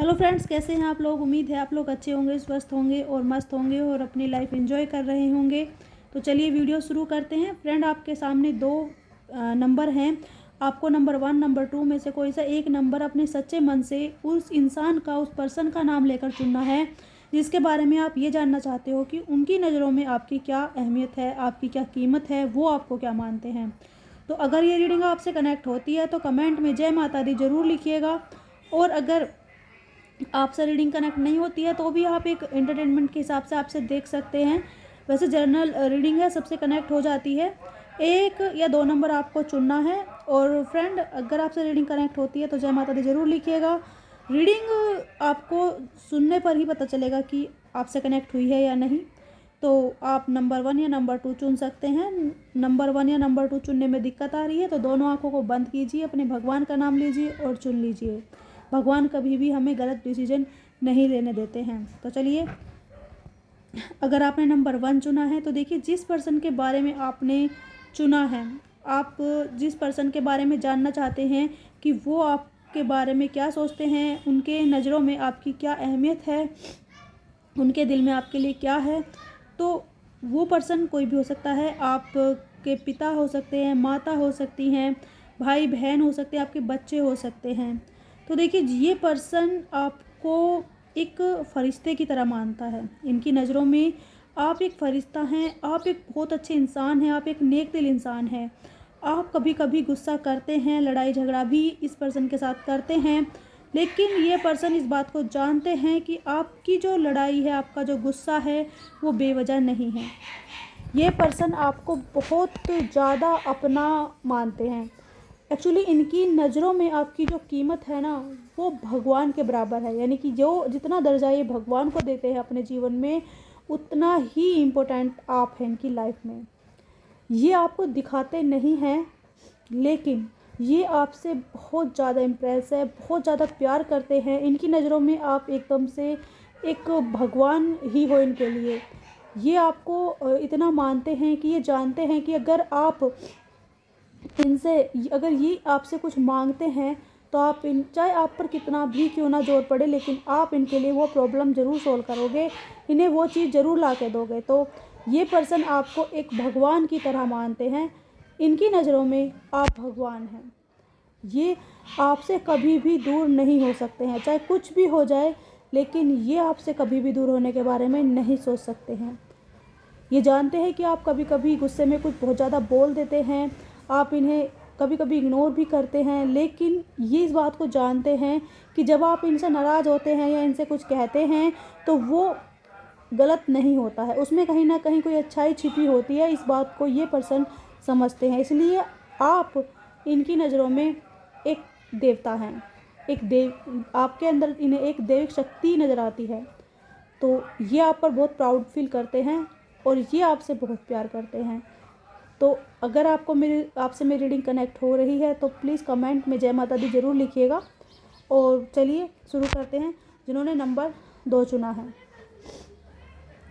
Hello friends, कैसे हैं आप लोग। उम्मीद है आप लोग अच्छे होंगे, स्वस्थ होंगे और मस्त होंगे और अपनी लाइफ एंजॉय कर रहे होंगे। तो चलिए वीडियो शुरू करते हैं। फ्रेंड, आपके सामने दो नंबर हैं। आपको नंबर 1 नंबर 2 में से कोई सा एक नंबर अपने सच्चे मन से उस इंसान का, उस पर्सन का नाम लेकर चुनना है जिसके बारे में आप ये जानना चाहते हो कि उनकी नज़रों में आपकी क्या अहमियत है, आपकी क्या कीमत है, वो आपको क्या मानते हैं। तो अगर ये रीडिंग आपसे कनेक्ट होती है तो कमेंट में जय माता दी ज़रूर लिखिएगा। और अगर आपसे रीडिंग कनेक्ट नहीं होती है तो भी आप एक एंटरटेनमेंट के हिसाब से आपसे देख सकते हैं। वैसे जर्नल रीडिंग है, सबसे कनेक्ट हो जाती है। 1 या 2 नंबर आपको चुनना है। और फ्रेंड, अगर आपसे रीडिंग कनेक्ट होती है तो जय माता दी ज़रूर लिखिएगा। रीडिंग आपको सुनने पर ही पता चलेगा कि आपसे कनेक्ट हुई है या नहीं। तो आप नंबर 1 या नंबर 2 चुन सकते हैं। नंबर 1 या नंबर 2 चुनने में दिक्कत आ रही है तो दोनों आंखों को बंद कीजिए, अपने भगवान का नाम लीजिए और चुन लीजिए। भगवान कभी भी हमें गलत डिसीजन नहीं लेने देते हैं। तो चलिए, अगर आपने नंबर 1 चुना है तो देखिए, जिस पर्सन के बारे में आपने चुना है, आप जिस पर्सन के बारे में जानना चाहते हैं कि वो आपके बारे में क्या सोचते हैं, उनके नज़रों में आपकी क्या अहमियत है, उनके दिल में आपके लिए क्या है। तो वो पर्सन कोई भी हो सकता है। आपके पिता हो सकते हैं, माता हो सकती हैं, भाई बहन हो सकते हैं, आपके बच्चे हो सकते हैं। तो देखिए, ये पर्सन आपको एक फ़रिश्ते की तरह मानता है। इनकी नज़रों में आप एक फ़रिश्ता हैं, आप एक बहुत अच्छे इंसान हैं, आप एक नेक दिल इंसान हैं। आप कभी कभी गुस्सा करते हैं, लड़ाई झगड़ा भी इस पर्सन के साथ करते हैं, लेकिन ये पर्सन इस बात को जानते हैं कि आपकी जो लड़ाई है, आपका जो गुस्सा है, वो बेवजह नहीं है। ये पर्सन आपको बहुत ज़्यादा अपना मानते हैं। एक्चुअली इनकी नज़रों में आपकी जो कीमत है ना, वो भगवान के बराबर है। यानी कि जो जितना दर्जा ये भगवान को देते हैं अपने जीवन में, उतना ही इम्पोर्टेंट आप हैं इनकी लाइफ में। ये आपको दिखाते नहीं हैं, लेकिन ये आपसे बहुत ज़्यादा इम्प्रेस है, बहुत ज़्यादा प्यार करते हैं। इनकी नज़रों में आप एकदम से एक भगवान ही हो इनके लिए। ये आपको इतना मानते हैं कि ये जानते हैं कि अगर आप इनसे, अगर ये आपसे कुछ मांगते हैं तो आप चाहे आप पर कितना भी क्यों ना जोर पड़े, लेकिन आप इनके लिए वो प्रॉब्लम ज़रूर सोल्व करोगे, इन्हें वो चीज़ ज़रूर ला के दोगे। तो ये पर्सन आपको एक भगवान की तरह मानते हैं। इनकी नज़रों में आप भगवान हैं। ये आपसे कभी भी दूर नहीं हो सकते हैं, चाहे कुछ भी हो जाए, लेकिन ये आपसे कभी भी दूर होने के बारे में नहीं सोच सकते हैं। ये जानते हैं कि आप कभी कभी गुस्से में कुछ बहुत ज़्यादा बोल देते हैं, आप इन्हें कभी कभी इग्नोर भी करते हैं, लेकिन ये इस बात को जानते हैं कि जब आप इनसे नाराज़ होते हैं या इनसे कुछ कहते हैं तो वो गलत नहीं होता है, उसमें कहीं ना कहीं कोई अच्छाई छिपी होती है। इस बात को ये पर्सन समझते हैं, इसलिए आप इनकी नज़रों में एक देवता हैं। एक देव आपके अंदर इन्हें एक दैविक शक्ति नज़र आती है। तो ये आप पर बहुत प्राउड फील करते हैं और ये आपसे बहुत प्यार करते हैं। तो अगर आपसे मेरी रीडिंग कनेक्ट हो रही है तो प्लीज़ कमेंट में जय माता दी ज़रूर लिखिएगा। और चलिए शुरू करते हैं। जिन्होंने नंबर 2 चुना है,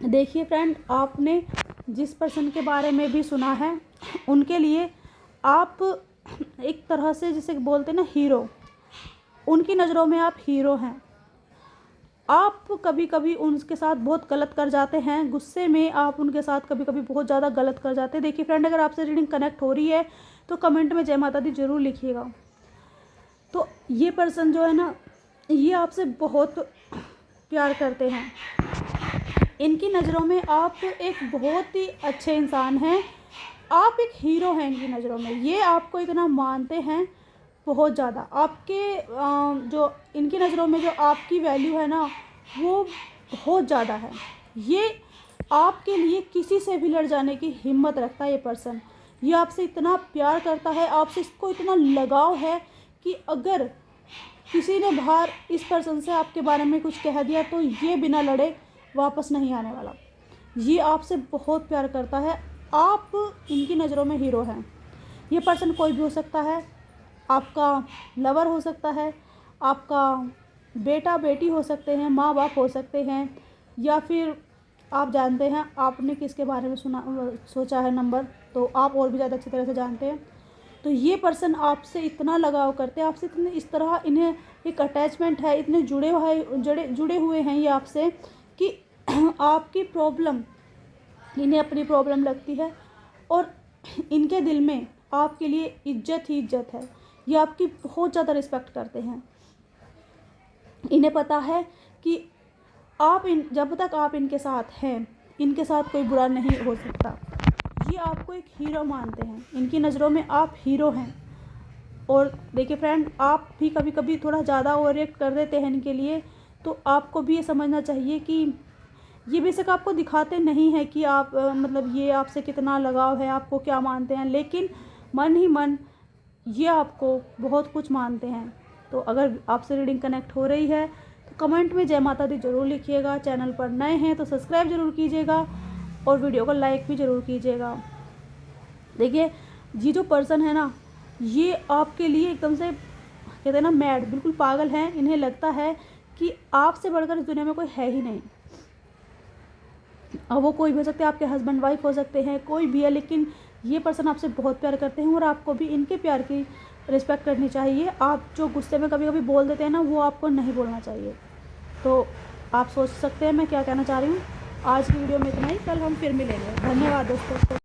देखिए फ्रेंड, आपने जिस पर्सन के बारे में भी सुना है, उनके लिए आप एक तरह से जिसे बोलते हैं ना, हीरो। उनकी नज़रों में आप हीरो हैं। आप कभी कभी उनके साथ बहुत गलत कर जाते हैं, गुस्से में आप उनके साथ कभी कभी बहुत ज़्यादा गलत कर जाते हैं। देखिए फ्रेंड, अगर आपसे रीडिंग कनेक्ट हो रही है तो कमेंट में जय माता दी ज़रूर लिखिएगा। तो ये पर्सन जो है ना, ये आपसे बहुत प्यार करते हैं। इनकी नज़रों में आप एक बहुत ही अच्छे इंसान हैं, आप एक हीरो हैं इनकी नज़रों में। ये आपको इतना मानते हैं बहुत ज़्यादा। आपके जो इनकी नज़रों में जो आपकी वैल्यू है ना, वो बहुत ज़्यादा है। ये आपके लिए किसी से भी लड़ जाने की हिम्मत रखता है ये पर्सन। ये आपसे इतना प्यार करता है, आपसे इसको इतना लगाव है कि अगर किसी ने बाहर इस पर्सन से आपके बारे में कुछ कह दिया तो ये बिना लड़े वापस नहीं आने वाला। ये आपसे बहुत प्यार करता है। आप इनकी नज़रों में हीरो हैं। ये पर्सन कोई भी हो सकता है, आपका लवर हो सकता है, आपका बेटा बेटी हो सकते हैं, माँ बाप हो सकते हैं, या फिर आप जानते हैं आपने किसके बारे में सोचा है नंबर, तो आप और भी ज़्यादा अच्छी तरह से जानते हैं। तो ये पर्सन आपसे इतना लगाव करते हैं, आपसे इतने इस तरह इन्हें एक अटैचमेंट है, इतने जुड़े हुए हैं ये आपसे कि आपकी प्रॉब्लम इन्हें अपनी प्रॉब्लम लगती है और इनके दिल में आपके लिए इज्जत ही इज्जत है। ये आपकी बहुत ज़्यादा रिस्पेक्ट करते हैं। इन्हें पता है कि जब तक आप इनके साथ हैं, इनके साथ कोई बुरा नहीं हो सकता। ये आपको एक हीरो मानते हैं, इनकी नज़रों में आप हीरो हैं। और देखिए फ्रेंड, आप भी कभी कभी थोड़ा ज़्यादा ओवर रिएक्ट कर देते हैं इनके लिए, तो आपको भी ये समझना चाहिए कि ये बेशक आपको दिखाते नहीं हैं कि आप मतलब ये आपसे कितना लगाव है, आपको क्या मानते हैं, लेकिन मन ही मन ये आपको बहुत कुछ मानते हैं। तो अगर आपसे रीडिंग कनेक्ट हो रही है तो कमेंट में जय माता दी ज़रूर लिखिएगा। चैनल पर नए हैं तो सब्सक्राइब ज़रूर कीजिएगा और वीडियो को लाइक भी ज़रूर कीजिएगा। देखिए, ये जो पर्सन है ना, ये आपके लिए एकदम से कहते हैं ना मैड, बिल्कुल पागल हैं। इन्हें लगता है कि आपसे बढ़कर इस दुनिया में कोई है ही नहीं। अब वो कोई भी हो सकते हैं, आपके हस्बैंड वाइफ हो सकते हैं, कोई भी है, लेकिन ये पर्सन आपसे बहुत प्यार करते हैं और आपको भी इनके प्यार की रिस्पेक्ट करनी चाहिए। आप जो गुस्से में कभी कभी बोल देते हैं ना, वो आपको नहीं बोलना चाहिए। तो आप सोच सकते हैं मैं क्या कहना चाह रही हूँ। आज की वीडियो में इतना ही, कल हम फिर मिलेंगे। धन्यवाद दोस्तों।